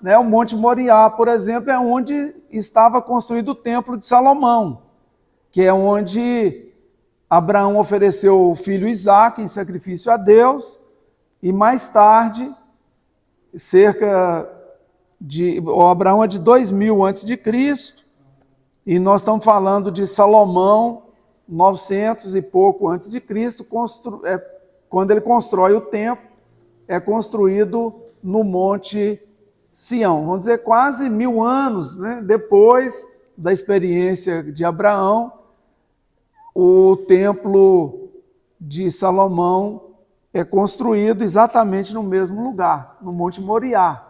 né? O Monte Moriá, por exemplo, é onde estava construído o Templo de Salomão, que é onde Abraão ofereceu o filho Isaque em sacrifício a Deus, e mais tarde, o Abraão é de 2000 a.C., e nós estamos falando de Salomão, 900 e pouco antes de Cristo, quando ele constrói o templo, é construído no Monte Sião. Vamos dizer, quase 1000 anos, né, depois da experiência de Abraão, o templo de Salomão é construído exatamente no mesmo lugar, no Monte Moriá.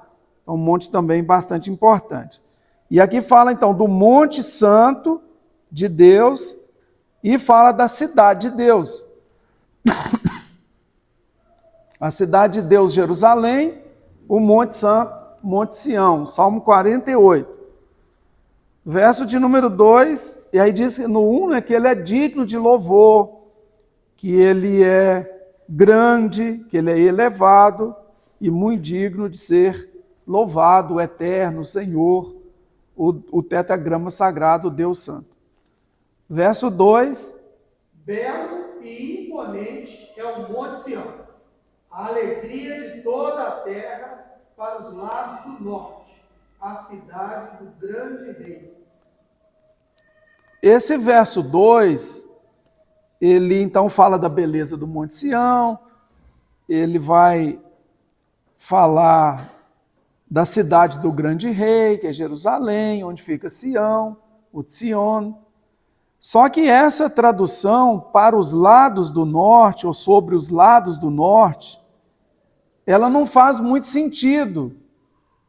É um monte também bastante importante. E aqui fala então do Monte Santo de Deus e fala da cidade de Deus. A cidade de Deus, Jerusalém, o Monte Santo, Monte Sião, Salmo 48. Verso de número 2, e aí diz no 1, né, que ele é digno de louvor, que ele é grande, que ele é elevado e muito digno de ser louvado, o eterno Senhor, o tetragrama sagrado, Deus Santo. Verso 2. Belo e imponente é o Monte Sião, a alegria de toda a terra para os lados do norte, a cidade do grande rei. Esse verso 2, ele então fala da beleza do Monte Sião, ele vai falar da cidade do grande rei, que é Jerusalém, onde fica Sião, o Tzion. Só que essa tradução para os lados do norte, ou sobre os lados do norte, ela não faz muito sentido.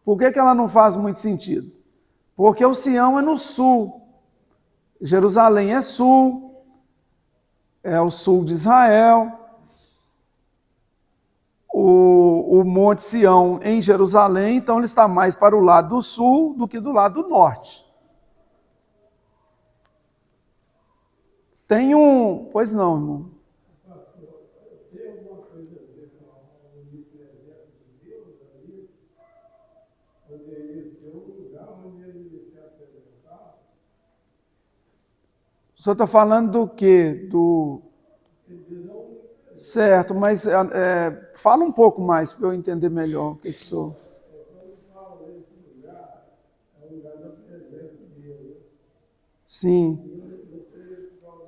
Por que ela não faz muito sentido? Porque o Sião é no sul, Jerusalém é sul, é o sul de Israel. O Monte Sião em Jerusalém, então ele está mais para o lado do sul do que do lado do norte. Tem um... Pois não, irmão. Pastor, tem alguma coisa a ver com a onipresença de Deus ali? Poderia ser um lugar onde ele se apresentava? O senhor está falando do quê? Certo, mas fala um pouco mais para eu entender melhor o que o senhor... Quando fala desse lugar, é o lugar da presença de Deus. Sim. E você fala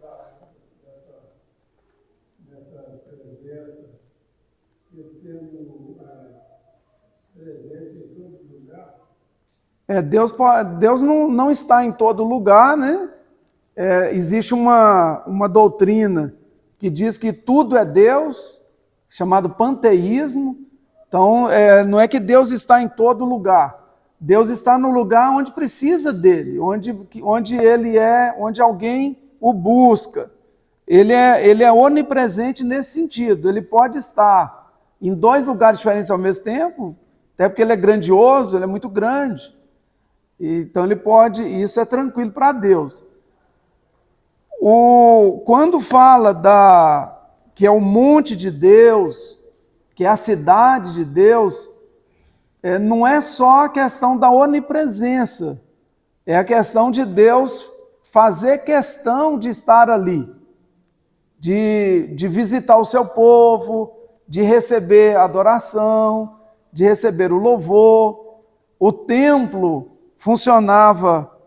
dessa presença, ele sendo presente em todo lugar. Deus não está em todo lugar, né? Existe uma doutrina que diz que tudo é Deus, chamado panteísmo. Então, não é que Deus está em todo lugar. Deus está no lugar onde precisa dele, onde ele é, onde alguém o busca. Ele é onipresente nesse sentido. Ele pode estar em 2 lugares diferentes ao mesmo tempo, até porque ele é grandioso, ele é muito grande. Então ele pode, isso é tranquilo para Deus. Quando fala que é o monte de Deus, que é a cidade de Deus, não é só a questão da onipresença, é a questão de Deus fazer questão de estar ali, de visitar o seu povo, de receber adoração, de receber o louvor. O templo funcionava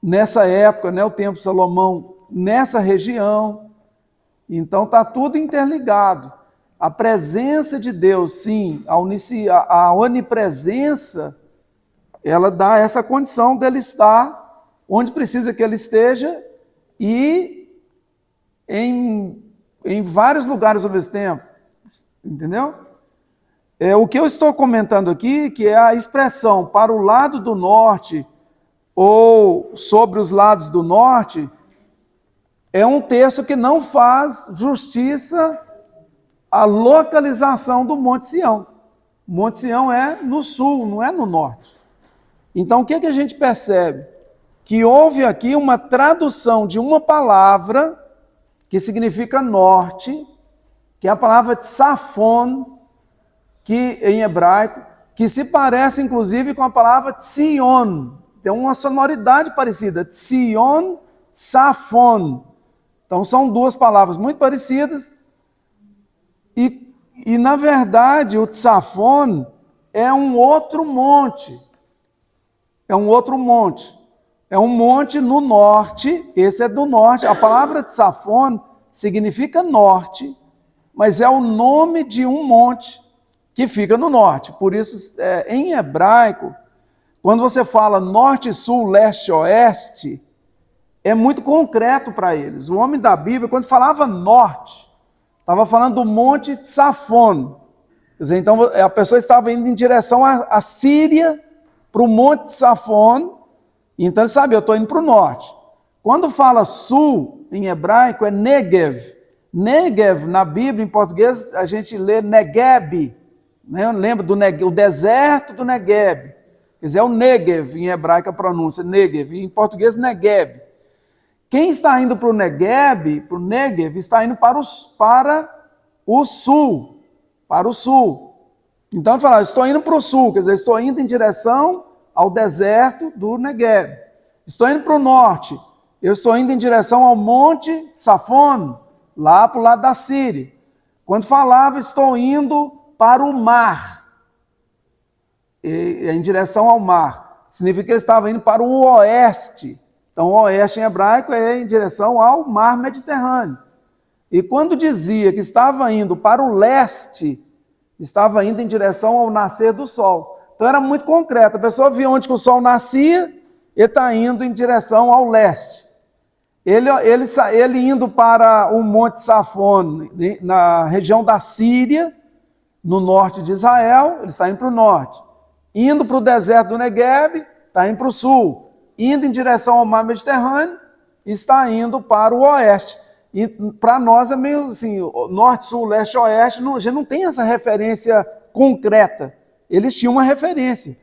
nessa época, né, o templo de Salomão, nessa região. Então está tudo interligado. A presença de Deus, sim, a onipresença, ela dá essa condição dele estar onde precisa que ele esteja e em vários lugares ao mesmo tempo. Entendeu? O que eu estou comentando aqui, que é a expressão para o lado do norte ou sobre os lados do norte, é um texto que não faz justiça à localização do Monte Sião. O Monte Sião é no sul, não é no norte. Então, o que a gente percebe? Que houve aqui uma tradução de uma palavra que significa norte, que é a palavra tsafon, que em hebraico, que se parece inclusive com a palavra Tzion. Tem uma sonoridade parecida, Tzion, Tsafon. Então são duas palavras muito parecidas. E na verdade o Tsafon é um outro monte. É um outro monte. É um monte no norte, esse é do norte. A palavra Tsafon significa norte, mas é o nome de um monte que fica no norte. Por isso, em hebraico, quando você fala norte, sul, leste, oeste, é muito concreto para eles. O homem da Bíblia, quando falava norte, estava falando do monte Tsafon. Quer dizer, então a pessoa estava indo em direção à Síria, para o monte Tsafon, então ele sabia, eu estou indo para o norte. Quando fala sul, em hebraico, é Negev. Negev, na Bíblia, em português, a gente lê Negeb, né? Lembra o deserto do Negeb. Quer dizer, é o Negev, em hebraico a pronúncia, Negev, em português, Negeb. Quem está indo para o Negeb, para o Negev, está indo para o sul, para o sul. Então, ele fala, estou indo para o sul, quer dizer, estou indo em direção ao deserto do Negev. Estou indo para o norte, eu estou indo em direção ao monte Tsafon, lá para o lado da Síria. Quando falava, estou indo para o mar, em direção ao mar, significa que ele estava indo para o oeste. Então, o oeste em hebraico é em direção ao mar Mediterrâneo. E quando dizia que estava indo para o leste, estava indo em direção ao nascer do sol. Então, era muito concreto. A pessoa via onde que o sol nascia, ele está indo em direção ao leste. Ele indo para o Monte Tsafon, na região da Síria, no norte de Israel, ele está indo para o norte. Indo para o deserto do Negev, está indo para o sul. Indo em direção ao mar Mediterrâneo, está indo para o oeste. E para nós é meio assim, norte, sul, leste, oeste, a gente não tem essa referência concreta. Eles tinham uma referência.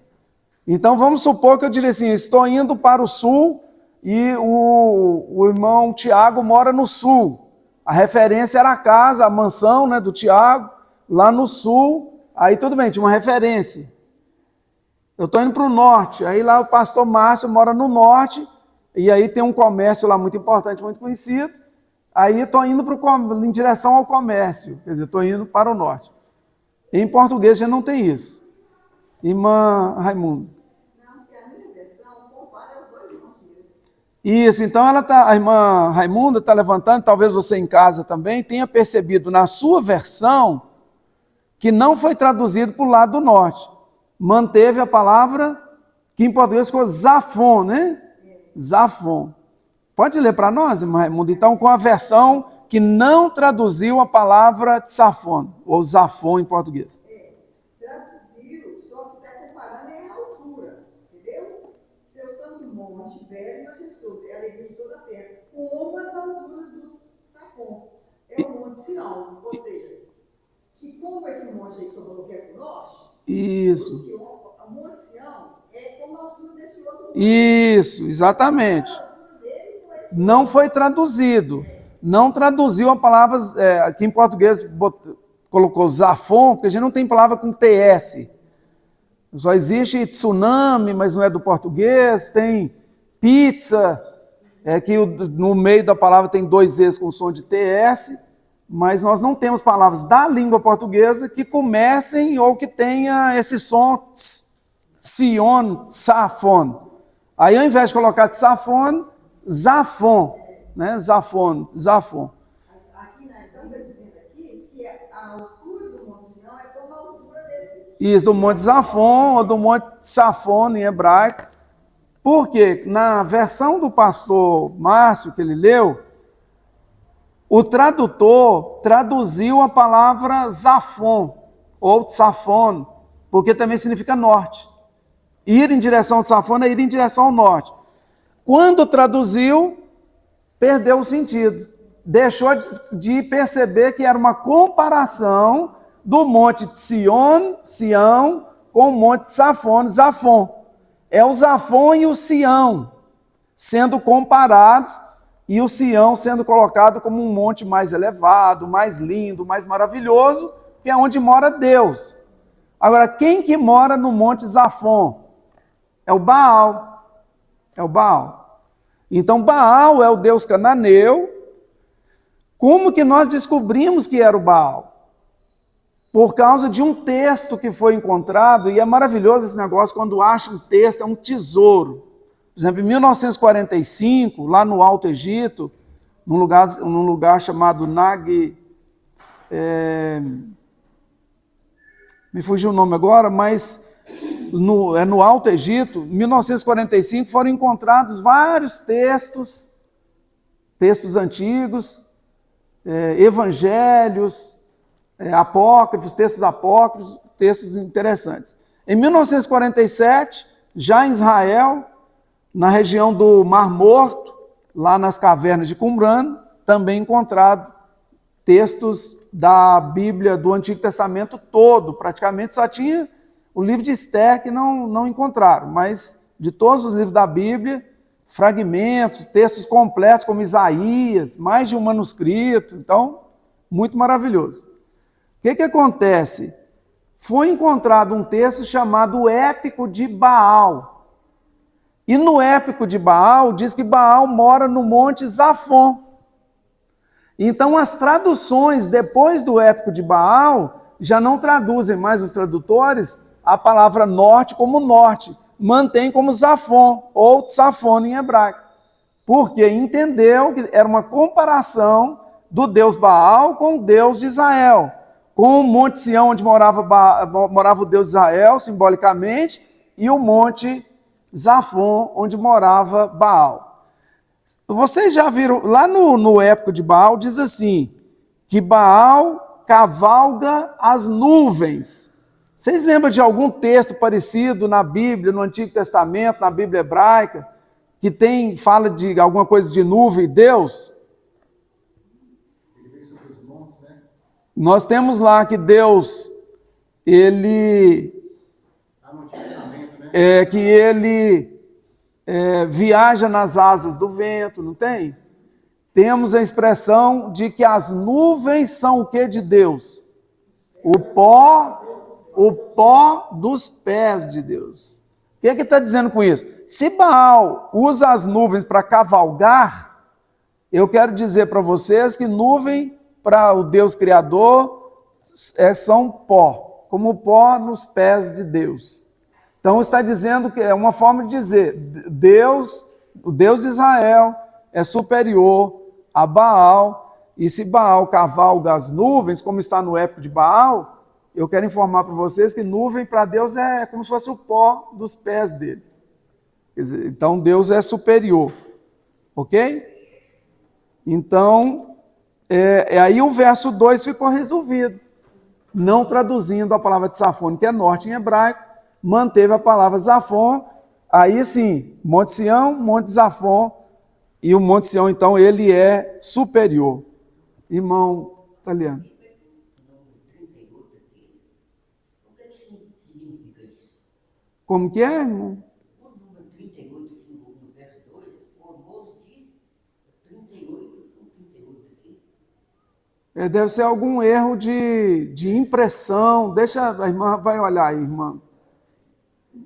Então vamos supor que eu diria assim, estou indo para o sul e o irmão Tiago mora no sul. A referência era a casa, a mansão, né, do Tiago, lá no sul. Aí tudo bem, tinha uma referência. Eu estou indo para o norte, aí lá o pastor Márcio mora no norte, e aí tem um comércio lá muito importante, muito conhecido. Aí eu estou indo em direção ao comércio, quer dizer, estou indo para o norte. Em português a gente não tem isso. Irmã Raimunda. Não, porque a minha versão compara os dois irmãos mesmo. Isso, então a irmã Raimunda está levantando, talvez você em casa também tenha percebido na sua versão que não foi traduzido para o lado do norte. Manteve a palavra que em português ficou Zafon, né? Zafon. Pode ler para nós, irmã Raimunda? Então, com a versão que não traduziu a palavra Tsafon, ou Zafon em português. Traduziram, só que está comparando é a altura, entendeu? Seu santo monte, velho e majestoso, é a alegria de toda a terra, como as alturas do Safon. É o monte Sião, ou seja, que como esse monte aí que o senhor falou que é para o norte, Isso. o monte Sião é como a altura desse outro monte. Isso, exatamente. Não foi traduzido. Não traduziu a palavra, aqui em português colocou Zafon, porque a gente não tem palavra com TS. Só existe tsunami, mas não é do português. Tem pizza, que no meio da palavra tem 2 Z's com som de TS, mas nós não temos palavras da língua portuguesa que comecem ou que tenha esse som Tzion, Tsafon. Aí ao invés de colocar Tsafon, Zafon, né? Zafon. Aqui, né? Então, está dizendo aqui que a altura do Monte Sião é como a altura desses. Isso, do Monte Zafon ou do Monte Tsafon em hebraico. Por quê? Na versão do pastor Márcio que ele leu, o tradutor traduziu a palavra Zafon ou Tsafon, porque também significa norte. Ir em direção ao Tsafon é ir em direção ao norte. Quando traduziu, perdeu o sentido. Deixou de perceber que era uma comparação do monte Sion, Sião, com o monte Tsafon, Zafon. É o Zafon e o Sião sendo comparados, e o Sião sendo colocado como um monte mais elevado, mais lindo, mais maravilhoso, que é onde mora Deus. Agora, quem que mora no Monte Zafon? É o Baal. É o Baal. Então, Baal é o deus cananeu. Como que nós descobrimos que era o Baal? Por causa de um texto que foi encontrado, e é maravilhoso esse negócio, quando acha um texto, é um tesouro. Por exemplo, em 1945, lá no Alto Egito, num lugar chamado me fugiu o nome agora, mas no Alto Egito, em 1945, foram encontrados vários textos antigos, evangelhos, apócrifos, textos interessantes. Em 1947, já em Israel, na região do Mar Morto, lá nas cavernas de Qumran, também encontrado textos da Bíblia do Antigo Testamento todo, praticamente só tinha o livro de Esther que não encontraram, mas de todos os livros da Bíblia, fragmentos, textos completos como Isaías, mais de um manuscrito, então, muito maravilhoso. O que acontece? Foi encontrado um texto chamado Épico de Baal, e no Épico de Baal diz que Baal mora no Monte Zafon. Então, as traduções depois do Épico de Baal já não traduzem mais os tradutores a palavra norte como norte, mantém como Zafon ou Tsafon em hebraico, porque entendeu que era uma comparação do Deus Baal com o Deus de Israel, com o Monte Sião, onde morava o Deus de Israel, simbolicamente, e o Monte Zafon, onde morava Baal. Vocês já viram, lá no Épico de Baal, diz assim, que Baal cavalga as nuvens. Vocês lembram de algum texto parecido na Bíblia, no Antigo Testamento, na Bíblia hebraica, que fala de alguma coisa de nuvem e Deus? Ele vem sobre os montes, né? Nós temos lá que Deus, ele... Lá no Antigo Testamento, né? que ele viaja nas asas do vento, não tem? Temos a expressão de que as nuvens são o que de Deus? O pó dos pés de Deus. O que está dizendo com isso? Se Baal usa as nuvens para cavalgar, eu quero dizer para vocês que nuvem para o Deus Criador são pó, como o pó nos pés de Deus. Então está dizendo que é uma forma de dizer, o Deus de Israel é superior a Baal, e se Baal cavalga as nuvens, como está no Épico de Baal, eu quero informar para vocês que nuvem para Deus é como se fosse o pó dos pés dele. Quer dizer, então Deus é superior, ok? Então, aí o verso 2 ficou resolvido, não traduzindo a palavra de Tsafon, que é norte em hebraico, manteve a palavra Zafon, aí sim, Monte Sião, Monte Zafon, e o Monte Sião, então, ele é superior. Irmão italiano. Como que é, irmão? O número 38 aqui no verso 2, formoso de 38 com 38 aqui. Deve ser algum erro de impressão. Deixa, a irmã vai olhar aí, irmã.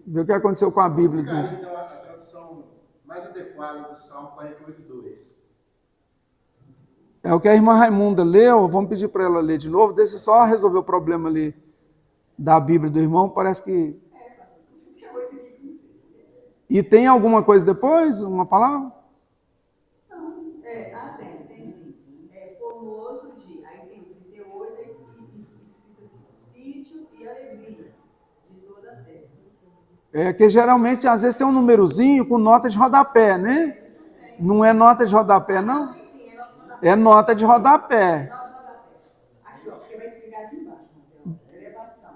Ver o que aconteceu com a Bíblia. Ficaria, então, a tradução mais adequada do Salmo 48:2. É o que a irmã Raimunda leu, vamos pedir para ela ler de novo, deixa eu só resolver o problema ali da Bíblia do irmão, parece que... E tem alguma coisa depois, uma palavra? Não, tem sim. Formoso de, aí tem 38, aí escrito assim, sítio e alegria de toda a terra. Que geralmente, às vezes tem um númerozinho com nota de rodapé, né? Não é nota de rodapé, não? Sim, é nota de rodapé. Aqui, ó, porque vai explicar aqui embaixo, elevação.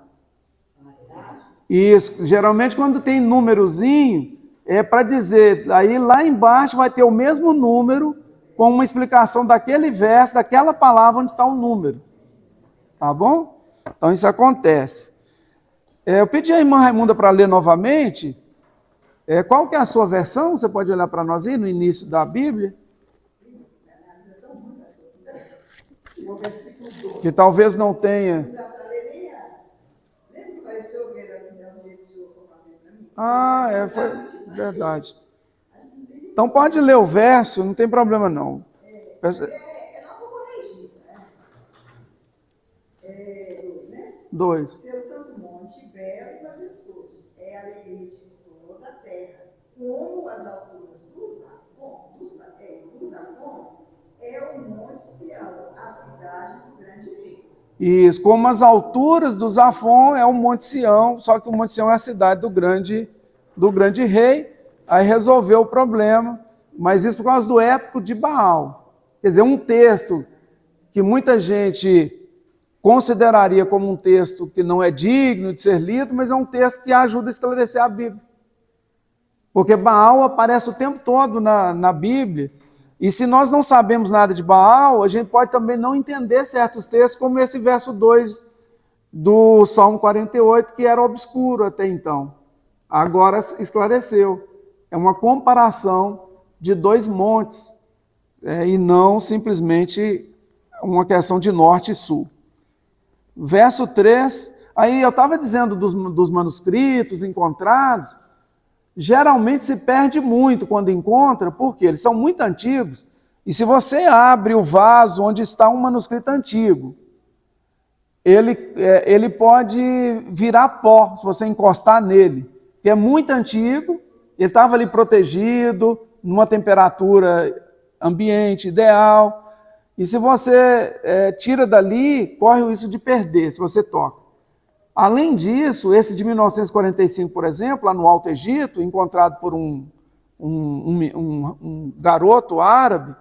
Isso, geralmente quando tem númerozinho, é para dizer, aí lá embaixo vai ter o mesmo número, com uma explicação daquele verso, daquela palavra onde está o número. Tá bom? Então isso acontece. Eu pedi à irmã Raimunda para ler novamente. Qual que é a sua versão? Você pode olhar para nós aí no início da Bíblia? Que talvez não tenha. Não dá para ler nem a... Lembra que eu falei o senhor ver aqui, dá um jeito do senhor compartilhar para mim. Foi verdade. Então pode ler o verso, não tem problema não. Eu não vou corrigir, né? 2, né? 2. Seu santo monte, belo e majestoso, é a alegria de toda a terra, como as alturas do Zafon, é o monte Sião, a cidade do grande rei. Isso, como as alturas do Zafon é o Monte Sião, só que o Monte Sião é a cidade do grande rei, aí resolveu o problema, mas isso por causa do épico de Baal. Quer dizer, um texto que muita gente consideraria como um texto que não é digno de ser lido, mas é um texto que ajuda a esclarecer a Bíblia. Porque Baal aparece o tempo todo na Bíblia, e se nós não sabemos nada de Baal, a gente pode também não entender certos textos, como esse verso 2 do Salmo 48, que era obscuro até então. Agora esclareceu. É uma comparação de dois montes, e não simplesmente uma questão de norte e sul. Verso 3, aí eu estava dizendo dos manuscritos encontrados, geralmente se perde muito quando encontra, porque eles são muito antigos, e se você abre o vaso onde está um manuscrito antigo, ele pode virar pó, se você encostar nele, que é muito antigo, ele estava ali protegido, numa temperatura ambiente ideal, e se você tira dali, corre o risco de perder, se você toca. Além disso, esse de 1945, por exemplo, lá no Alto Egito, encontrado por um garoto árabe, o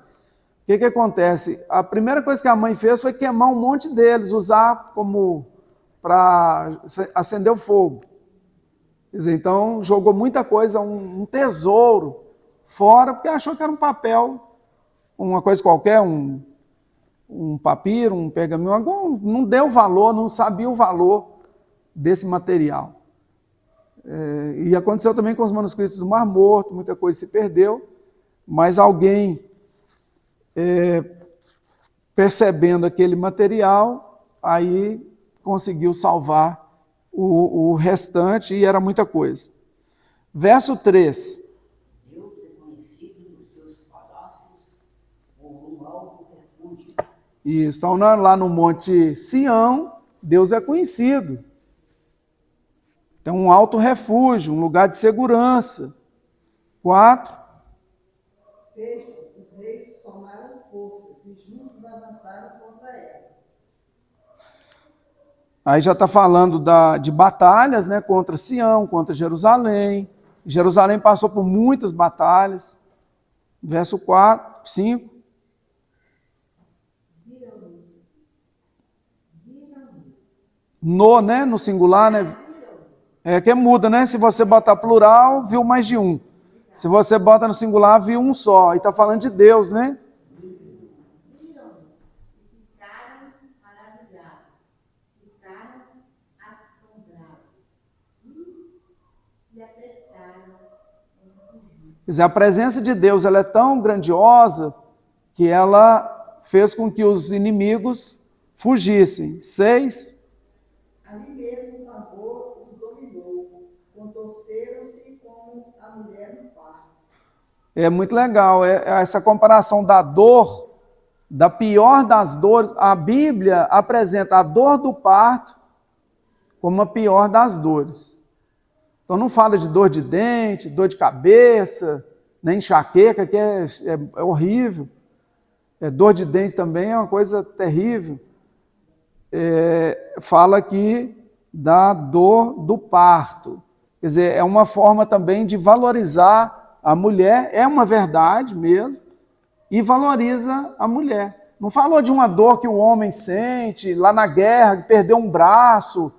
que acontece? A primeira coisa que a mãe fez foi queimar um monte deles, usar como para acender o fogo. Quer dizer, então, jogou muita coisa, um tesouro fora, porque achou que era um papel, uma coisa qualquer, um papiro, um pergaminho, não deu valor, não sabia o valor desse material. E aconteceu também com os manuscritos do Mar Morto, muita coisa se perdeu, mas alguém, percebendo aquele material, aí conseguiu salvar o restante, e era muita coisa. Verso 3. Deus é conhecido nos seus palácios como um alto refúgio. Isso, então lá no Monte Sião, Deus é conhecido. Então, um alto refúgio, um lugar de segurança. 4. Veja, os reis somaram forças e juntos avançaram contra ela. Aí já está falando de batalhas, né, contra Sião, contra Jerusalém. Jerusalém passou por muitas batalhas. Verso 4, 5. No singular, né? Que muda, né? Se você botar plural, viu mais de um. Se você bota no singular, viu um só. E está falando de Deus, né? Viram e ficaram maravilhados, ficaram assombrados e se apressaram em fugir. Quer dizer, a presença de Deus ela é tão grandiosa que ela fez com que os inimigos fugissem. 6. Ali mesmo o pavor os dominou, contorceram-se como a mulher no parto. É muito legal essa comparação da dor, da pior das dores. A Bíblia apresenta a dor do parto como a pior das dores. Então não fala de dor de dente, dor de cabeça, nem enxaqueca, que é horrível. Dor de dente também é uma coisa terrível. Fala aqui da dor do parto. Quer dizer, é uma forma também de valorizar a mulher, é uma verdade mesmo, e valoriza a mulher. Não falou de uma dor que o homem sente lá na guerra, que perdeu um braço.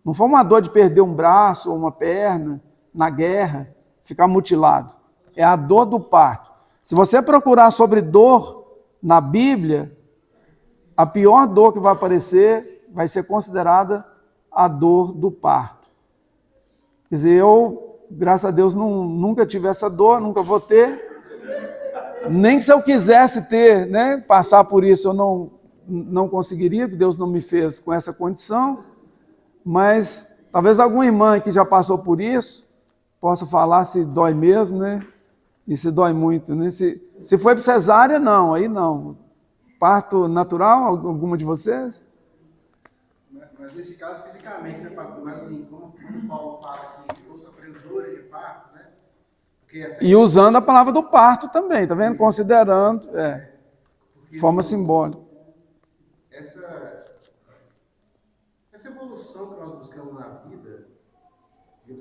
Não foi uma dor de perder um braço ou uma perna na guerra, ficar mutilado. É a dor do parto. Se você procurar sobre dor na Bíblia, a pior dor que vai aparecer vai ser considerada a dor do parto. Quer dizer, eu, graças a Deus, nunca tive essa dor, nunca vou ter. Nem se eu quisesse ter, né, passar por isso, eu não conseguiria, porque Deus não me fez com essa condição. Mas Talvez alguma irmã que já passou por isso possa falar se dói mesmo, né? E se dói muito, né? Se foi para cesárea, não, aí não. Parto natural, alguma de vocês? Mas nesse caso, fisicamente, né, pastor? Mas assim, como Paulo fala que estou sofrendo dores de parto, né? E usando a palavra do parto também, tá vendo? Considerando, de forma simbólica. Essa evolução que nós buscamos na vida,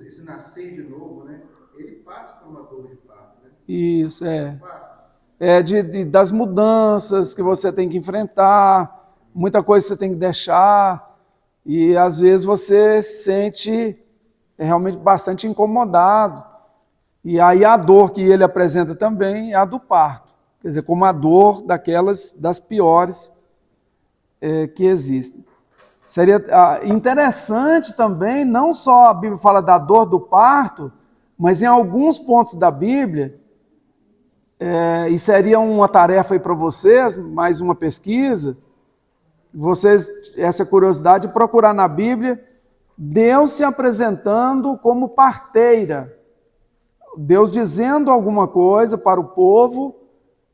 esse nascer de novo, né? Ele passa por uma dor de parto, né? Isso, das mudanças que você tem que enfrentar, muita coisa você tem que deixar, e às vezes você se sente realmente bastante incomodado. E aí a dor que ele apresenta também é a do parto, quer dizer, como a dor das piores que existem. Seria interessante também, não só a Bíblia fala da dor do parto, mas em alguns pontos da Bíblia, e seria uma tarefa aí para vocês, mais uma pesquisa, essa curiosidade de procurar na Bíblia, Deus se apresentando como parteira, Deus dizendo alguma coisa para o povo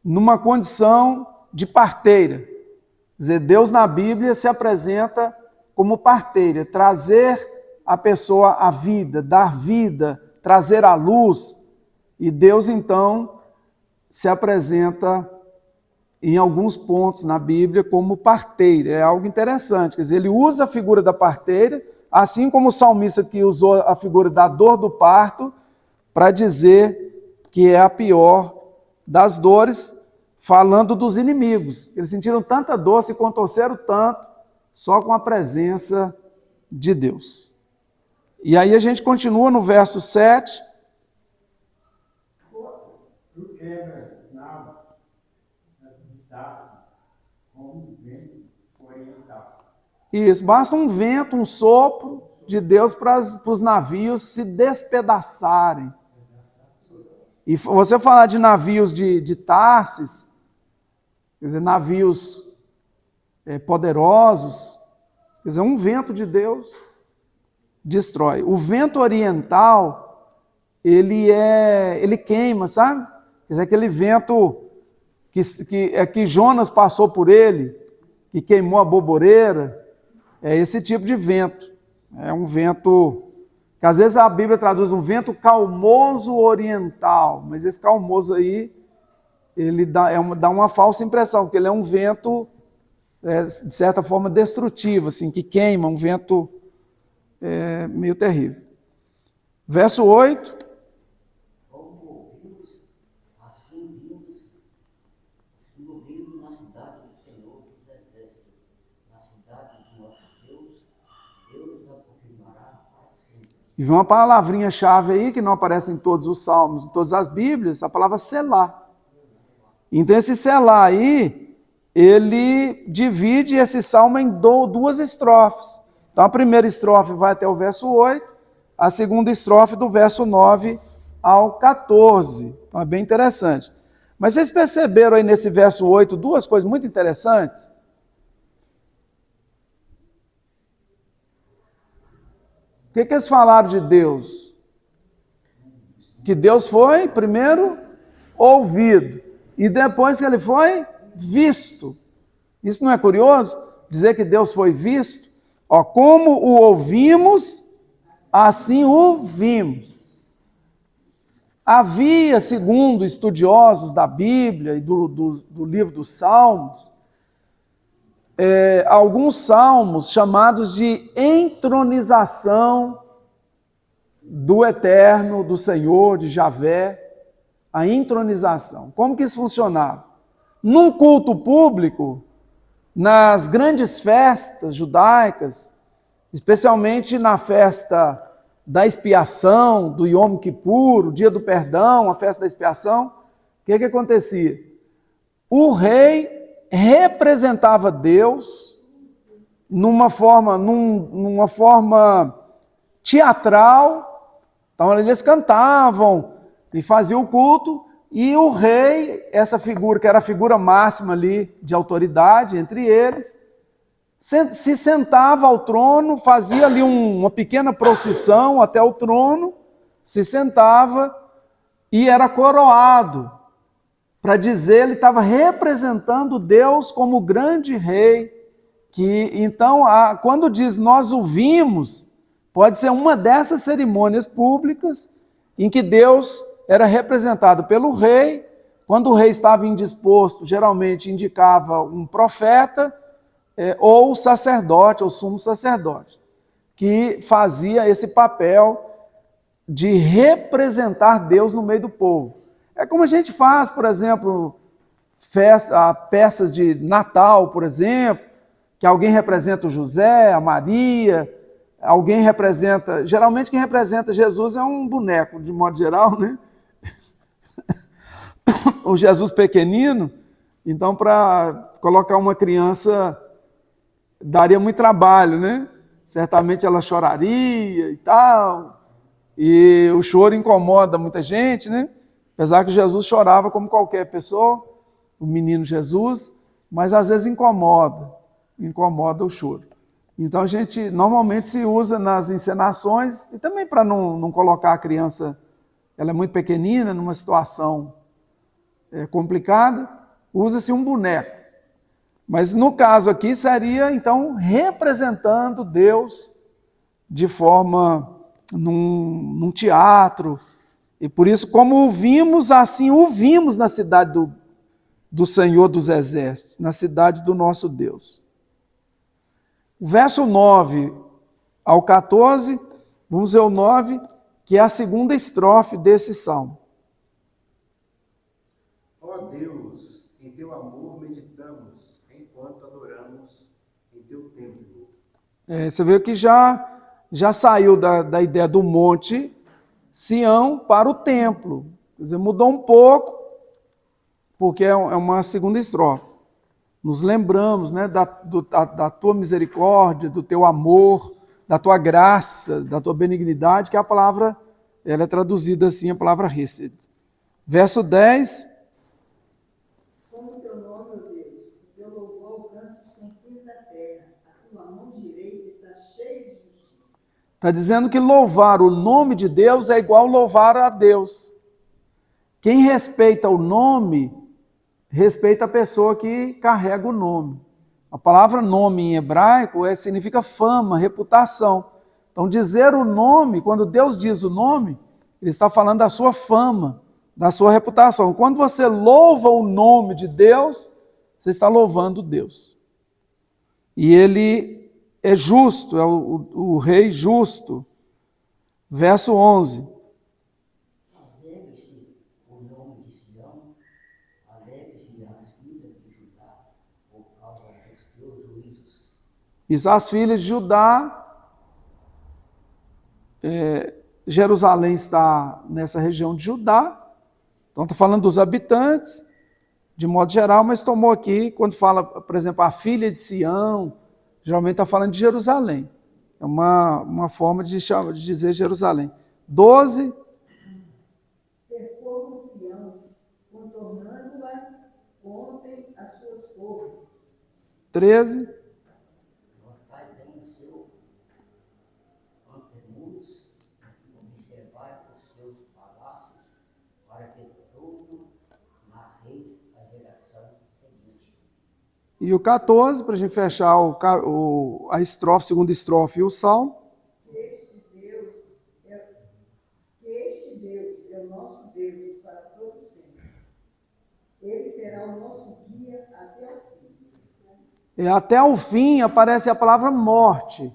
numa condição de parteira. Quer dizer, Deus na Bíblia se apresenta como parteira, trazer a pessoa à vida, dar vida, trazer à luz. E Deus, então, se apresenta em alguns pontos na Bíblia como parteira. É algo interessante, quer dizer, ele usa a figura da parteira, assim como o salmista que usou a figura da dor do parto, para dizer que é a pior das dores, falando dos inimigos. Eles sentiram tanta dor, se contorceram tanto, só com a presença de Deus. E aí a gente continua no verso 7. Tu quebras naves de Tarsis como vento oriental. Isso, basta um vento, um sopro de Deus para os navios se despedaçarem. E você falar de navios de Tarsis, quer dizer, navios poderosos, quer dizer, um vento de Deus destrói. O vento oriental, ele queima, sabe? Quer dizer, aquele vento que Jonas passou por ele, que queimou a boboreira, é esse tipo de vento. É um vento que às vezes a Bíblia traduz um vento calmoso oriental, mas esse calmoso aí, ele dá uma falsa impressão, porque ele é um vento, de certa forma, destrutivo, assim, que queima, um vento meio terrível. Verso 8. Como ouvimos, assim vimos, na cidade do Senhor dos Exércitos, na cidade do nosso Deus, Deus a confirmará para sempre. E vem uma palavrinha-chave aí, que não aparece em todos os salmos, em todas as Bíblias, a palavra selá. Então esse selá aí, ele divide esse salmo em duas estrofes. Então a primeira estrofe vai até o verso 8, a segunda estrofe do verso 9 ao 14. Então é bem interessante. Mas vocês perceberam aí nesse verso 8 duas coisas muito interessantes? O que eles falaram de Deus? Que Deus foi, primeiro, ouvido. E depois que ele foi visto. Isso não é curioso? Dizer que Deus foi visto? Como o ouvimos, assim o vimos. Havia, segundo estudiosos da Bíblia e do livro dos Salmos, alguns salmos chamados de entronização do Eterno, do Senhor, de Javé, a entronização. Como que isso funcionava? Num culto público, nas grandes festas judaicas, especialmente na festa da expiação, do Yom Kippur, o dia do perdão, a festa da expiação, o que acontecia? O rei representava Deus numa forma teatral. Então eles cantavam e faziam o culto, e o rei, essa figura que era a figura máxima ali de autoridade entre eles, se sentava ao trono, fazia ali uma pequena procissão até o trono, se sentava e era coroado, para dizer, ele estava representando Deus como grande rei, que então, quando diz nós o vimos, pode ser uma dessas cerimônias públicas em que Deus era representado pelo rei. Quando o rei estava indisposto, geralmente indicava um profeta ou sacerdote, ou sumo sacerdote, que fazia esse papel de representar Deus no meio do povo. É como a gente faz, por exemplo, peças de Natal, por exemplo, que alguém representa o José, a Maria, alguém representa... Geralmente quem representa Jesus é um boneco, de modo geral, né? O Jesus pequenino. Então, para colocar uma criança, daria muito trabalho, né? Certamente ela choraria e tal, e o choro incomoda muita gente, né? Apesar que Jesus chorava como qualquer pessoa, o menino Jesus, mas às vezes incomoda o choro. Então a gente normalmente se usa nas encenações, e também para não colocar a criança, ela é muito pequenina, numa situação complicada, usa-se um boneco. Mas no caso aqui seria então representando Deus de forma num teatro, e por isso, como o vimos, assim o vimos na cidade do Senhor dos Exércitos, na cidade do nosso Deus. O verso 9 ao 14, vamos ver o 9, que é a segunda estrofe desse salmo. Ó Deus, em teu amor meditamos, enquanto adoramos em teu templo. Você vê que já saiu da ideia do monte Sião para o templo. Quer dizer, mudou um pouco, porque é uma segunda estrofe. Nos lembramos, né, da tua misericórdia, do teu amor, da tua graça, da tua benignidade, que a palavra, ela é traduzida assim, a palavra Hesed. Verso 10. Como o teu nome, ó Deus, o teu louvor alcança os confins da terra, a tua mão direita está cheia de justiça. Está dizendo que louvar o nome de Deus é igual louvar a Deus. Quem respeita o nome, respeita a pessoa que carrega o nome. A palavra nome em hebraico significa fama, reputação. Então dizer o nome, quando Deus diz o nome, Ele está falando da sua fama, da sua reputação. Quando você louva o nome de Deus, você está louvando Deus. E Ele é justo, é o rei justo. Verso 11. Alegre-se o nome de Sião, alegre-se as filhas de Judá, por causa dos teus juízos. Isso, as filhas de Judá, Jerusalém está nessa região de Judá, então está falando dos habitantes, de modo geral, mas tomou aqui, quando fala, por exemplo, a filha de Sião, geralmente está falando de Jerusalém. É uma forma de dizer Jerusalém. 12. Percorram Sião, contornando-a, contem as suas torres. 13. Notai bem o seu antemuros, observai os seus palácios, para que todo narreis a geração seguinte. E o 14, para a gente fechar a estrofe, segunda estrofe e o salmo. Que este Deus é o nosso Deus para todo sempre. Ele será o nosso guia até o fim. E até o fim aparece a palavra morte.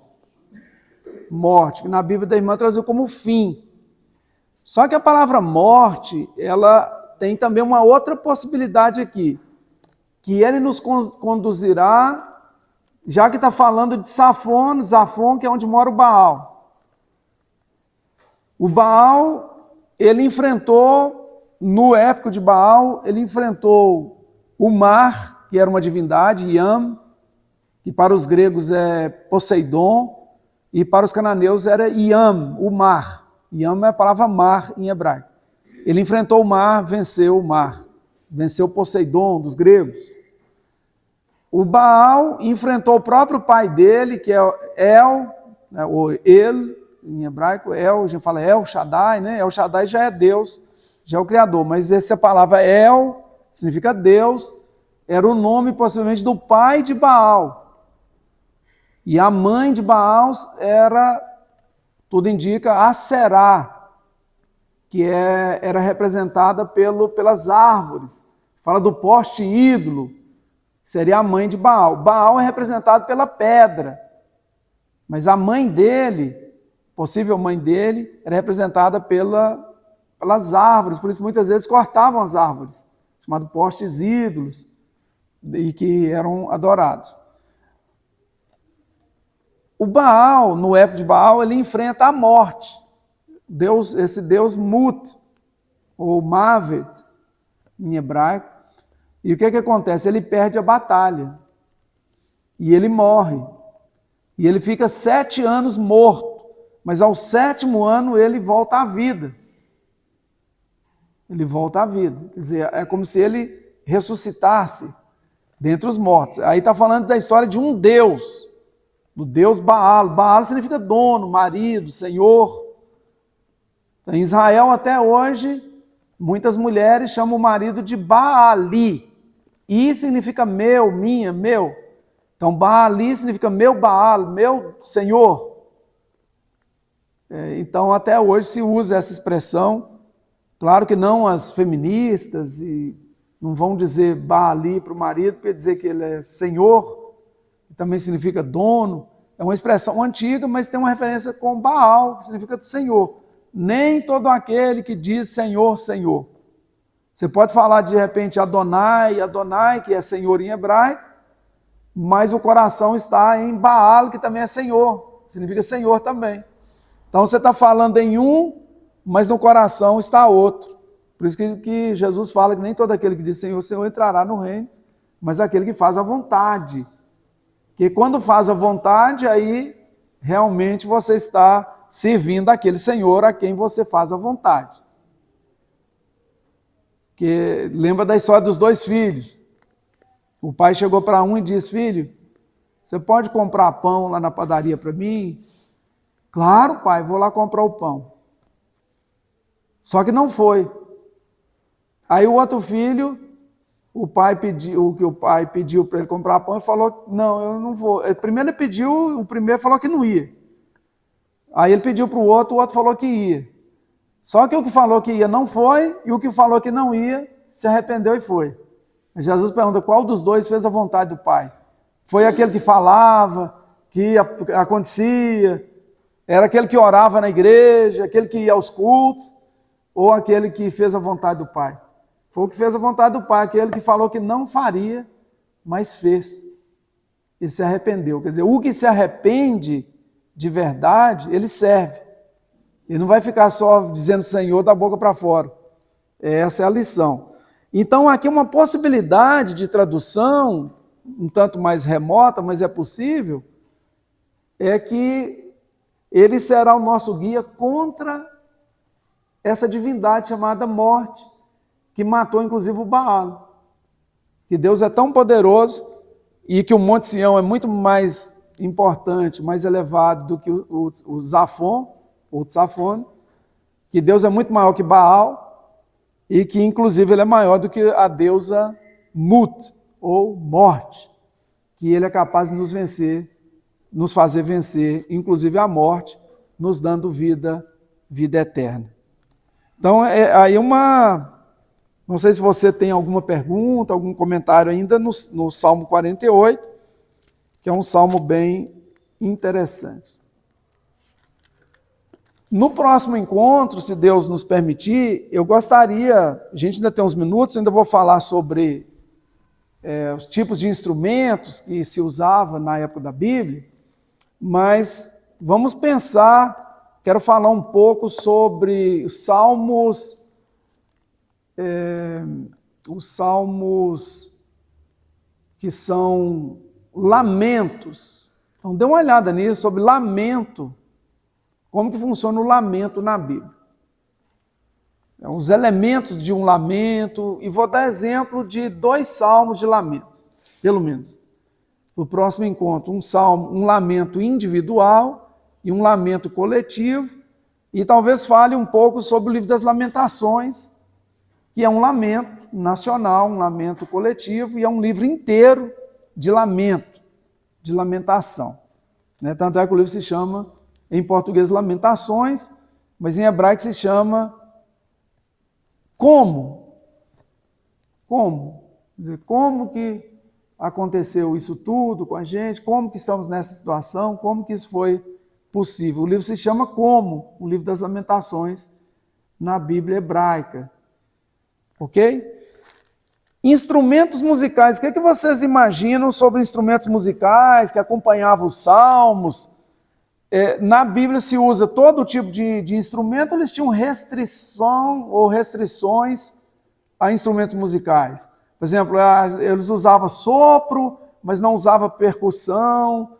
Morte, que na Bíblia da irmã traduziu como fim. Só que a palavra morte, ela tem também uma outra possibilidade aqui, que ele nos conduzirá, já que está falando de Zafon, que é onde mora o Baal. O Baal, ele enfrentou, no épico de Baal, ele enfrentou o mar, que era uma divindade, Yam, que para os gregos é Poseidon, e para os cananeus era Yam, o mar. Yam é a palavra mar em hebraico. Ele enfrentou o mar, venceu o mar. Venceu Poseidon dos gregos. O Baal enfrentou o próprio pai dele, que é El, né, ou El, em hebraico, El, a gente fala El Shaddai, né? El Shaddai já é Deus, já é o Criador, mas essa palavra El significa Deus, era o nome possivelmente do pai de Baal. E a mãe de Baal era, tudo indica, Aserá, que era representada pelas árvores. Fala do poste ídolo, que seria a mãe de Baal. Baal é representado pela pedra, mas a mãe dele, possível mãe dele, era representada pelas árvores, por isso muitas vezes cortavam as árvores, chamados postes ídolos, e que eram adorados. O Baal, no época de Baal, ele enfrenta a morte. Esse Deus Mut, ou Mavet, em hebraico. E o que acontece? Ele perde a batalha. E ele morre. E ele fica 7 anos morto. Mas ao 7º ano ele volta à vida. Ele volta à vida. Quer dizer, é como se ele ressuscitasse dentre os mortos. Aí está falando da história de um Deus, do Deus Baal. Baal significa dono, marido, senhor. Em Israel, até hoje, muitas mulheres chamam o marido de Baali. I significa meu, minha, meu. Então, Baali significa meu Baal, meu senhor. Então, até hoje se usa essa expressão. Claro que não as feministas, e não vão dizer Baali para o marido, para dizer que ele é senhor, que também significa dono. É uma expressão antiga, mas tem uma referência com Baal, que significa senhor. Nem todo aquele que diz Senhor, Senhor. Você pode falar de repente Adonai, Adonai, que é Senhor em hebraico, mas o coração está em Baal, que também é Senhor, significa Senhor também. Então você está falando em um, mas no coração está outro. Por isso que Jesus fala que nem todo aquele que diz Senhor, Senhor entrará no reino, mas aquele que faz a vontade. Que quando faz a vontade, aí realmente você está servindo aquele Senhor a quem você faz a vontade. Que lembra da história dos 2 filhos. O pai chegou para um e disse: filho, você pode comprar pão lá na padaria para mim? Claro, pai, vou lá comprar o pão. Só que não foi. Aí o outro filho, o pai pediu para ele comprar pão e falou: não, eu não vou. Primeiro ele pediu, o primeiro falou que não ia. Aí ele pediu para o outro falou que ia. Só que o que falou que ia não foi, e o que falou que não ia, se arrependeu e foi. Jesus pergunta: qual dos 2 fez a vontade do Pai? Foi aquele que falava, que acontecia, era aquele que orava na igreja, aquele que ia aos cultos, ou aquele que fez a vontade do Pai? Foi o que fez a vontade do Pai, aquele que falou que não faria, mas fez. Ele se arrependeu. Quer dizer, o que se arrepende de verdade, ele serve. Ele não vai ficar só dizendo Senhor da boca para fora. Essa é a lição. Então, aqui uma possibilidade de tradução, um tanto mais remota, mas é possível, é que ele será o nosso guia contra essa divindade chamada morte, que matou inclusive o Baal. Que Deus é tão poderoso e que o Monte Sião é muito mais importante, mais elevado do que o Zafon, ou Tzafon, que Deus é muito maior que Baal e que inclusive ele é maior do que a deusa Mut, ou morte, que ele é capaz de nos vencer, nos fazer vencer, inclusive a morte, nos dando vida eterna. Então, aí não sei se você tem alguma pergunta, algum comentário ainda no Salmo 48, que é um salmo bem interessante. No próximo encontro, se Deus nos permitir, eu gostaria, a gente ainda tem uns minutos, eu ainda vou falar sobre os tipos de instrumentos que se usava na época da Bíblia, mas vamos pensar, quero falar um pouco sobre os salmos que são lamentos. Então dê uma olhada nisso, sobre lamento, como que funciona o lamento na Bíblia. Os elementos de um lamento, e vou dar exemplo de 2 salmos de lamentos, pelo menos. o próximo encontro, um salmo, um lamento individual e um lamento coletivo, e talvez fale um pouco sobre o livro das Lamentações, que é um lamento nacional, um lamento coletivo, e é um livro inteiro de lamento, de lamentação. Né? Tanto é que o livro se chama, em português, Lamentações, mas em hebraico se chama Como? Como? Quer dizer, como que aconteceu isso tudo com a gente? Como que estamos nessa situação? Como que isso foi possível? O livro se chama Como? O livro das Lamentações na Bíblia hebraica. Ok? Instrumentos musicais. O que vocês imaginam sobre instrumentos musicais que acompanhavam os salmos? Na Bíblia se usa todo tipo de instrumento, eles tinham restrição ou restrições a instrumentos musicais. Por exemplo, eles usavam sopro, mas não usavam percussão,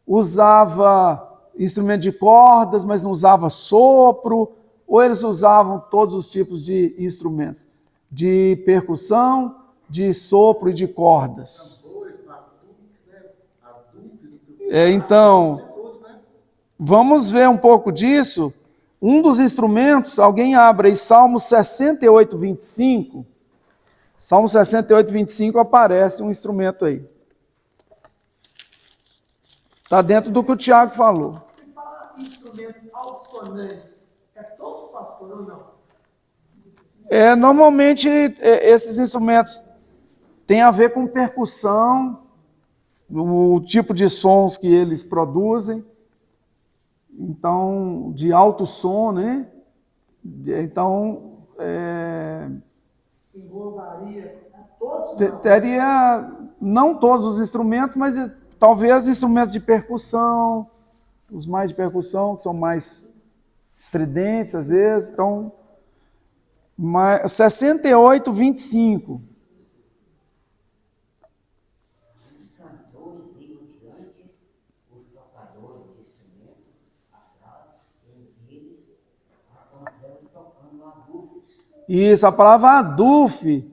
usava instrumento de cordas, mas não usava sopro, ou eles usavam todos os tipos de instrumentos, de percussão, de sopro e de cordas. Então, vamos ver um pouco disso. Um dos instrumentos, alguém abre aí Salmo 68, 25. Salmo 68, 25 aparece um instrumento aí. Está dentro do que o Tiago falou. Se fala instrumentos altissonantes, é todos, pastor, ou não? Normalmente, esses instrumentos têm a ver com percussão, o tipo de sons que eles produzem. Então, de alto som, né? Então, Englobaria todos? teria, não todos os instrumentos, mas talvez instrumentos de percussão, os mais de percussão, que são mais estridentes às vezes. Então, 68, 25. Isso, a palavra aduf,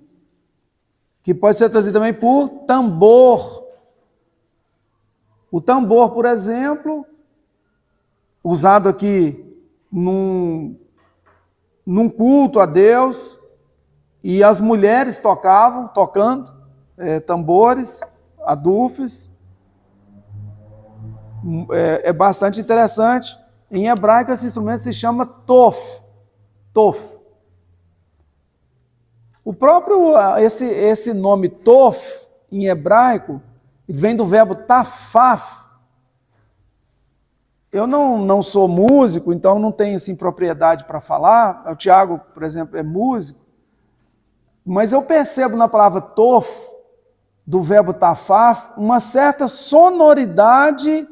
que pode ser traduzida também por tambor. O tambor, por exemplo, usado aqui num culto a Deus, e as mulheres tocando tambores, adufes. É bastante interessante. Em hebraico, esse instrumento se chama tof. Tof. O próprio, esse nome tof, em hebraico, vem do verbo tafaf. Eu não sou músico, então não tenho assim, propriedade para falar. O Tiago, por exemplo, é músico. Mas eu percebo na palavra tof, do verbo tafaf, uma certa sonoridade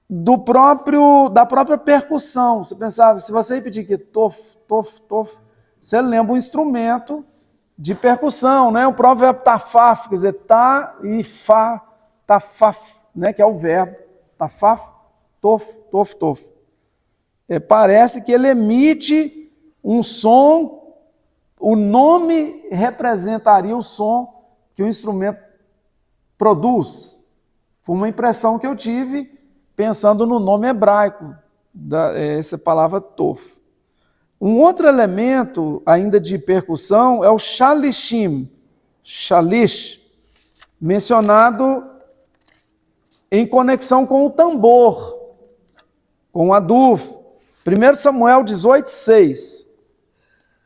da própria percussão. Você pensava, se você repetir aqui tof, tof, tof, você lembra um instrumento de percussão, né? O próprio verbo tafaf, quer dizer, tá e fa, tafaf, né? Que é o verbo, tafaf, tof, tof, tof. Parece que ele emite um som, o nome representaria o som que o instrumento produz. Foi uma impressão que eu tive pensando no nome hebraico, essa palavra tof. Um outro elemento, ainda de percussão, é o shalishim, shalish, mencionado em conexão com o tambor, com o aduf. 1 Samuel 18:6.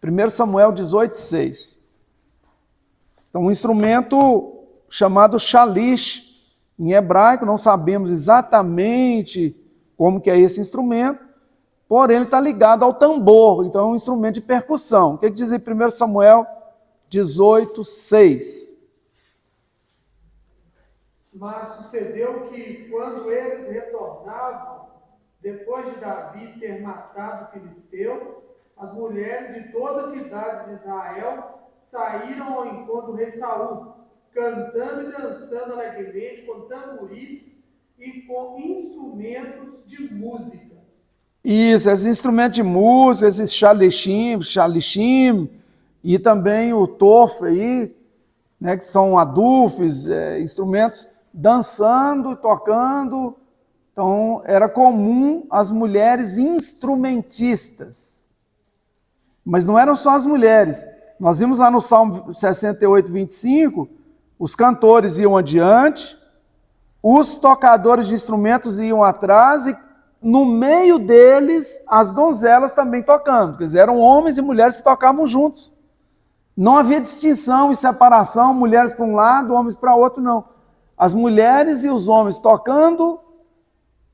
1 Samuel 18:6. Então, um instrumento chamado shalish, em hebraico, não sabemos exatamente como que é esse instrumento, porém, ele está ligado ao tambor, então é um instrumento de percussão. O que diz em 1 Samuel 18:6? Mas sucedeu que, quando eles retornavam, depois de Davi ter matado o filisteu, as mulheres de todas as cidades de Israel saíram ao encontro do rei Saul, cantando e dançando alegremente com tamboris e com instrumentos de música. Isso, esses instrumentos de música, esses shalishim, e também o tof aí, né, que são adufes, instrumentos dançando, tocando. Então, era comum as mulheres instrumentistas. Mas não eram só as mulheres. Nós vimos lá no Salmo 68, 25, os cantores iam adiante, os tocadores de instrumentos iam atrás e no meio deles as donzelas também tocando. Quer dizer, eram homens e mulheres que tocavam juntos. Não havia distinção e separação, mulheres para um lado, homens para outro, não. As mulheres e os homens tocando,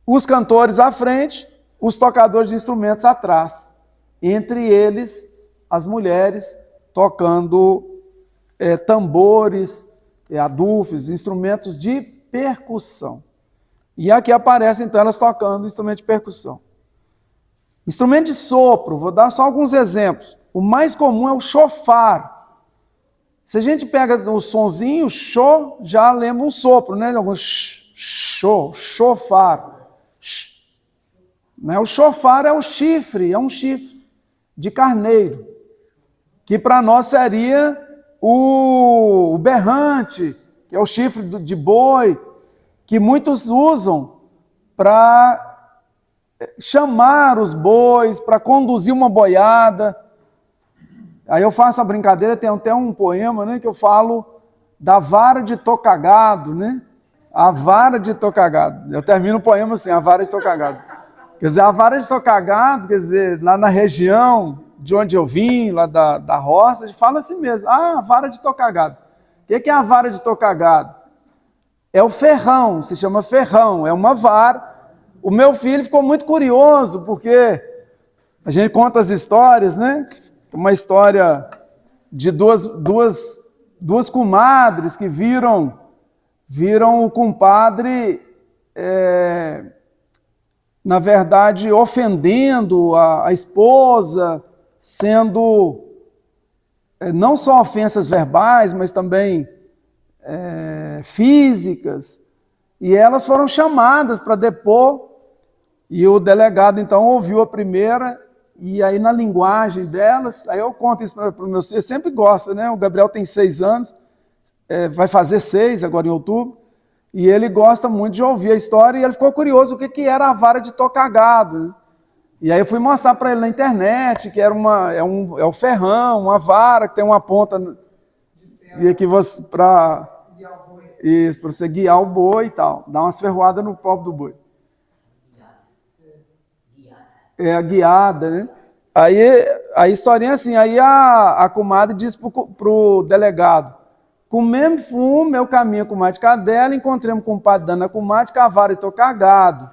os cantores à frente, os tocadores de instrumentos atrás. Entre eles, as mulheres tocando tambores, adufes, instrumentos de percussão. E aqui aparecem, então, elas tocando instrumento de percussão. Instrumento de sopro, vou dar só alguns exemplos. O mais comum é o chofar. Se a gente pega o sonzinho, show, já lembra um sopro, né? Alguns chofar. Né? O chofar é um chifre de carneiro, que para nós seria o berrante, que é o chifre de boi, que muitos usam para chamar os bois, para conduzir uma boiada. Aí eu faço a brincadeira, tem até um poema, né, que eu falo da vara de tocagado, né? A vara de tocagado. Eu termino o poema assim, a vara de tocagado. Quer dizer, a vara de tocagado, quer dizer, lá na região de onde eu vim, lá da roça, a gente fala assim mesmo, a vara de tocagado. O que é a vara de tocagado? É o ferrão, se chama ferrão, é uma vara. O meu filho ficou muito curioso, porque a gente conta as histórias, né? Uma história de duas comadres que viram o compadre, na verdade, ofendendo a esposa, sendo não só ofensas verbais, mas também físicas, e elas foram chamadas para depor, e o delegado então ouviu a primeira, e aí na linguagem delas, aí eu conto isso para os meus filhos, sempre gosta, né? O Gabriel tem 6 anos, vai fazer 6 agora em outubro, e ele gosta muito de ouvir a história, e ele ficou curioso o que era a vara de tocagado, né? E aí eu fui mostrar para ele na internet que era o ferrão, uma vara que tem uma ponta, e aqui para você guiar o boi e tal, dar umas ferroadas no pobre do boi. É a guiada, né? Aí a historinha é assim, aí a comadre disse pro delegado, comemos fumo, eu caminho com o de cadela, encontramos com o padre dando a comadre, cavalo e tô cagado.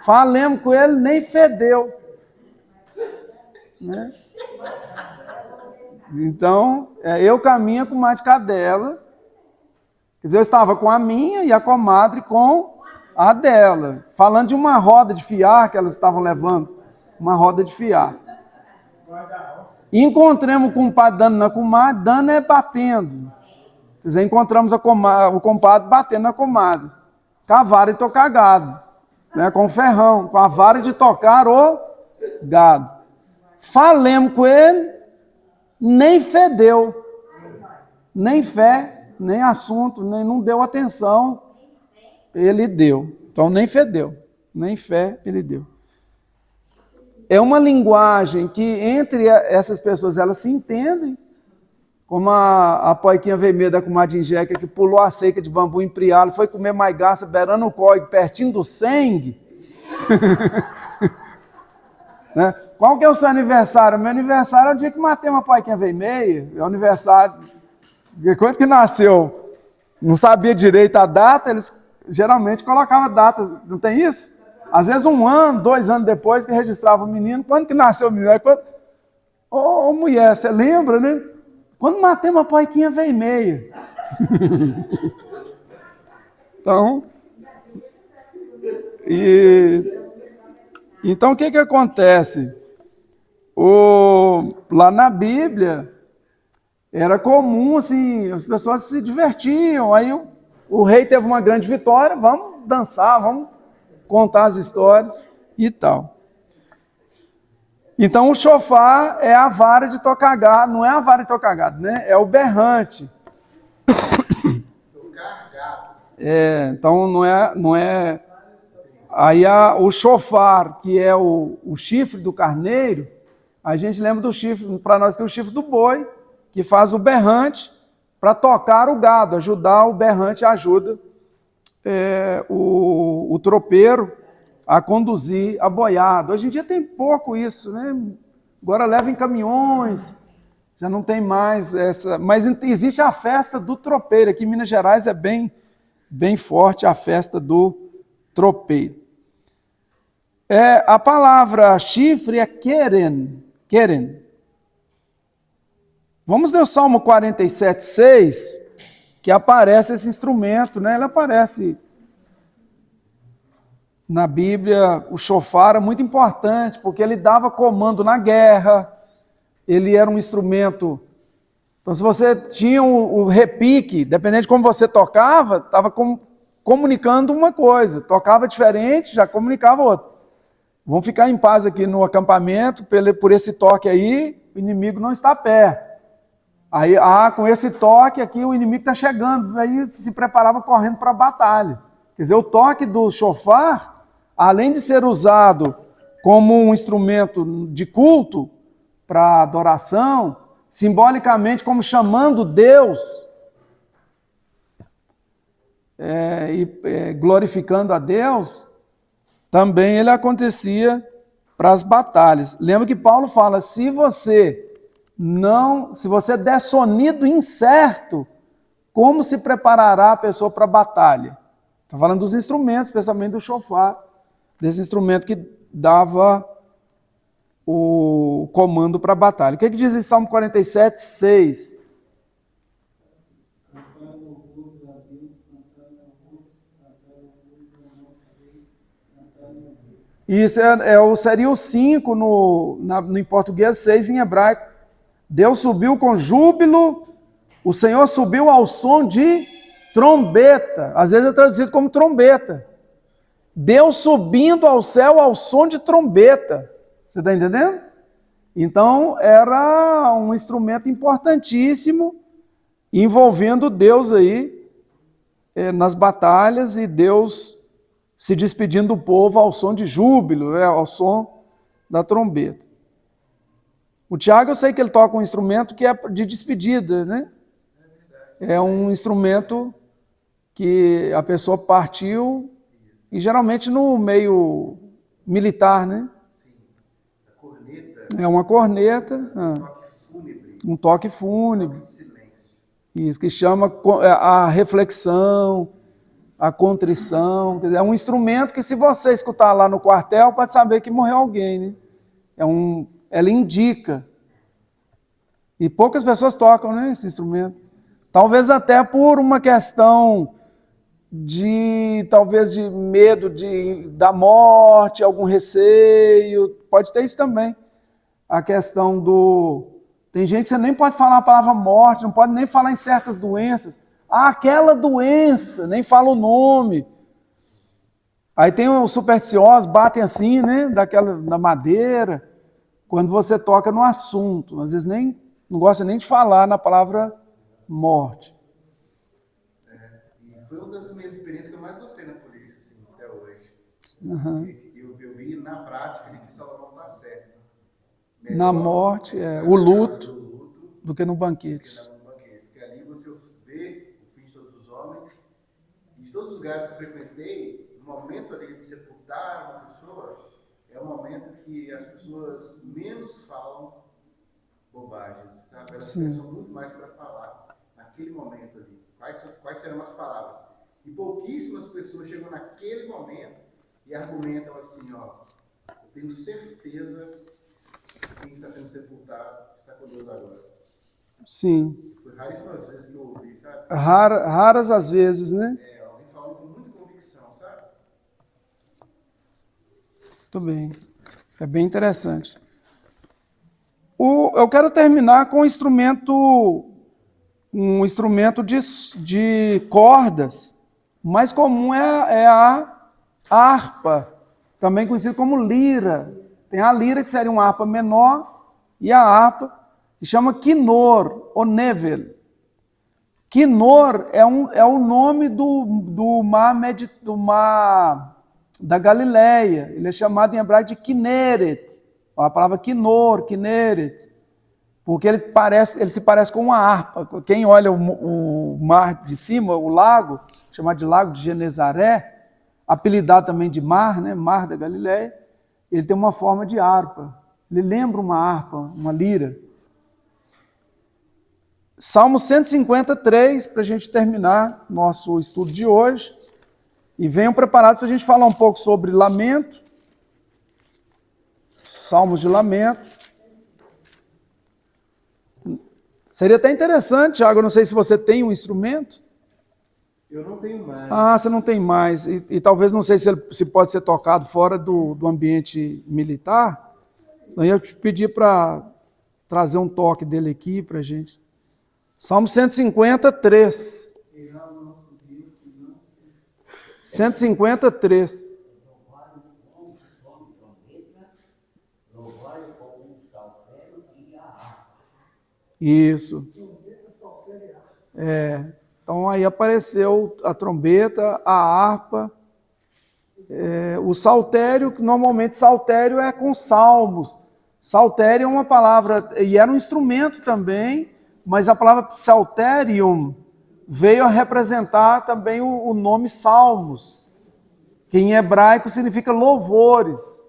Falemos com ele, nem fedeu. Né? Então, eu caminho com o de cadela, quer dizer, eu estava com a minha e a comadre com a dela, falando de uma roda de fiar que elas estavam levando, uma roda de fiar. Encontramos com o compadre dando na comadre, dando é batendo. Quer dizer, encontramos o compadre batendo na comadre, com a vara e tô cagado, né, com o ferrão, com a vara de tocar o gado. Falemos com ele, nem fedeu, nem fé, nem assunto, nem não deu atenção, ele deu. Então nem fedeu, nem fé ele deu. É uma linguagem que entre essas pessoas elas se entendem, como a poiquinha vermelha da comadre Injeca, que pulou a cerca de bambu em Prialo, foi comer maigaça beirando o córrego, pertinho do sangue. Né? Qual que é o seu aniversário? Meu aniversário é o dia que matei uma poiquinha vermelha, é o aniversário, quando que nasceu, não sabia direito a data, eles geralmente colocavam datas, não tem isso? Às vezes 1 ano, 2 anos depois que registrava o menino, quando que nasceu o menino? Ô mulher, você lembra, né? Quando matei uma poiquinha vermelha. Então, então o que acontece? Lá na Bíblia, era comum, assim, as pessoas se divertiam, aí o rei teve uma grande vitória, vamos dançar, vamos contar as histórias e tal. Então o chofar é a vara de tocar gado, não é a vara de tocar gado, né? É o berrante. Tocar gado. Então não é. Aí o chofar, que é o chifre do carneiro, a gente lembra do chifre, para nós que é o chifre do boi, que faz o berrante para tocar o gado, ajudar o berrante, ajuda o tropeiro a conduzir a boiada. Hoje em dia tem pouco isso, né? Agora leva em caminhões, já não tem mais essa. Mas existe a festa do tropeiro. Aqui em Minas Gerais é bem forte a festa do tropeiro. A palavra chifre é keren. Vamos ler o Salmo 47:6, que aparece esse instrumento, né? Ele aparece na Bíblia. O chofar é muito importante, porque ele dava comando na guerra, ele era um instrumento. Então, se você tinha o repique, dependendo de como você tocava, estava comunicando uma coisa, tocava diferente, já comunicava outra. Vamos ficar em paz aqui no acampamento, por esse toque aí, o inimigo não está perto. Aí, com esse toque aqui, o inimigo está chegando, aí se preparava correndo para a batalha. Quer dizer, o toque do chofar, além de ser usado como um instrumento de culto para adoração, simbolicamente como chamando Deus e glorificando a Deus, também ele acontecia para as batalhas. Lembra que Paulo fala, se você der sonido incerto, como se preparará a pessoa para a batalha? Está falando dos instrumentos, especialmente do chofar, desse instrumento que dava o comando para a batalha. O que diz em Salmo 47:6? Isso seria o 5 em português, 6 em hebraico. Deus subiu com júbilo, o Senhor subiu ao som de trombeta. Às vezes é traduzido como trombeta. Deus subindo ao céu ao som de trombeta. Você está entendendo? Então, era um instrumento importantíssimo, envolvendo Deus aí nas batalhas, e Deus se despedindo do povo ao som de júbilo, ao som da trombeta. O Tiago, eu sei que ele toca um instrumento que é de despedida, né? É um instrumento que a pessoa partiu, e geralmente no meio militar, né? Sim. A corneta. É uma corneta. Toque fúnebre. Um toque fúnebre. De silêncio. Isso, que chama a reflexão, a contrição. Quer dizer, é um instrumento que, se você escutar lá no quartel, pode saber que morreu alguém, né? Ela indica. E poucas pessoas tocam, né, esse instrumento. Talvez até por uma questão talvez de medo da morte, algum receio. Pode ter isso também. A questão tem gente que você nem pode falar a palavra morte, não pode nem falar em certas doenças. Aquela doença, nem fala o nome. Aí tem os supersticiosos, batem assim, né, da madeira, quando você toca no assunto. Às vezes não gosta nem de falar na palavra morte. E foi uma das minhas experiências que eu mais gostei na polícia, assim, até hoje. Uhum. Eu vi na prática que Salomão está certo. Na morte, o luto, do que no banquete. Porque ali você vê o fim de todos os homens, e de todos os lugares que eu frequentei, no momento ali de sepultar uma pessoa, é o momento que as pessoas menos falam bobagens, sabe? Elas pensam muito mais para falar naquele momento ali. Quais serão as palavras? E pouquíssimas pessoas chegam naquele momento e argumentam assim, ó, eu tenho certeza que quem está sendo sepultado está com Deus agora. Sim. Foi raríssimas vezes que eu ouvi, sabe? Raras as vezes, né? Alguém falando com muita convicção, sabe? Muito bem. É bem interessante. Eu quero terminar com um instrumento de cordas. O mais comum é a harpa, também conhecida como lira. Tem a lira, que seria uma harpa menor, e a harpa, que chama quinor, ou nevel. Quinor é o nome do mar da Galileia. Ele é chamado em hebraico de Kinneret. A palavra Quinor, Kinneret. Porque ele se parece com uma harpa. Quem olha o mar de cima, o lago, chamado de Lago de Genezaré, apelidado também de mar, né? Mar da Galileia, ele tem uma forma de harpa. Ele lembra uma harpa, uma lira. Salmo 153, para a gente terminar nosso estudo de hoje. E venham preparados para a gente falar um pouco sobre lamento. Salmos de lamento. Seria até interessante, Thiago, eu não sei se você tem um instrumento. Eu não tenho mais. Ah, você não tem mais. E talvez não sei se pode ser tocado fora do ambiente militar. Então eu ia te pedir para trazer um toque dele aqui para a gente. Salmo 153. 153. Isso. Então aí apareceu a trombeta, a harpa, o saltério, que normalmente saltério é com salmos. Saltério é uma palavra, e era um instrumento também, mas a palavra psalterium veio a representar também o nome salmos, que em hebraico significa louvores.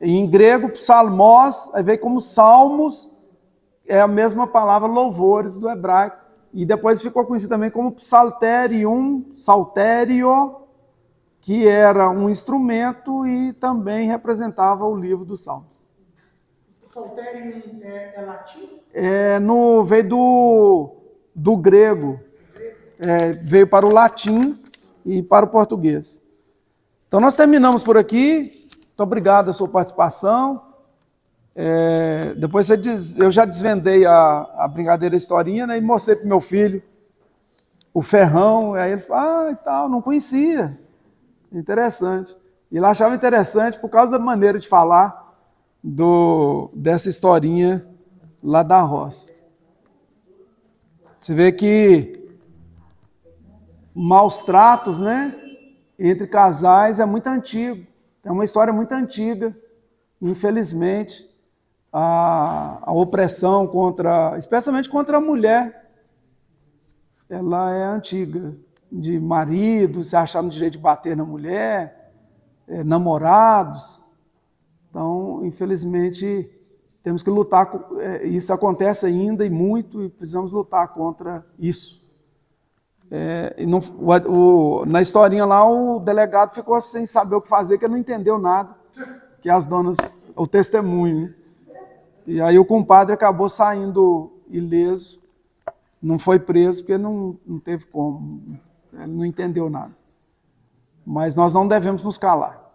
Em grego, psalmos, aí veio como salmos, é a mesma palavra louvores do hebraico. E depois ficou conhecido também como psalterium, saltério, que era um instrumento e também representava o livro dos Salmos. O saltério é latim? Veio do grego, veio para o latim e para o português. Então nós terminamos por aqui. Muito obrigado a sua participação. Depois eu já desvendei a brincadeira historinha, né, e mostrei para o meu filho o ferrão. Aí ele falou, e tal, não conhecia. Interessante. E ele achava interessante por causa da maneira de falar dessa historinha lá da roça. Você vê que maus tratos, né, entre casais é muito antigo. É uma história muito antiga. Infelizmente, a opressão especialmente contra a mulher, ela é antiga. De marido, se achar no direito de bater na mulher, namorados. Então, infelizmente, temos que lutar. Isso acontece ainda e muito, e precisamos lutar contra isso. Na historinha lá, o delegado ficou sem saber o que fazer, que ele não entendeu nada, que as donas, o testemunho, né? E aí o compadre acabou saindo ileso, não foi preso, porque não teve como, ele não entendeu nada. Mas nós não devemos nos calar.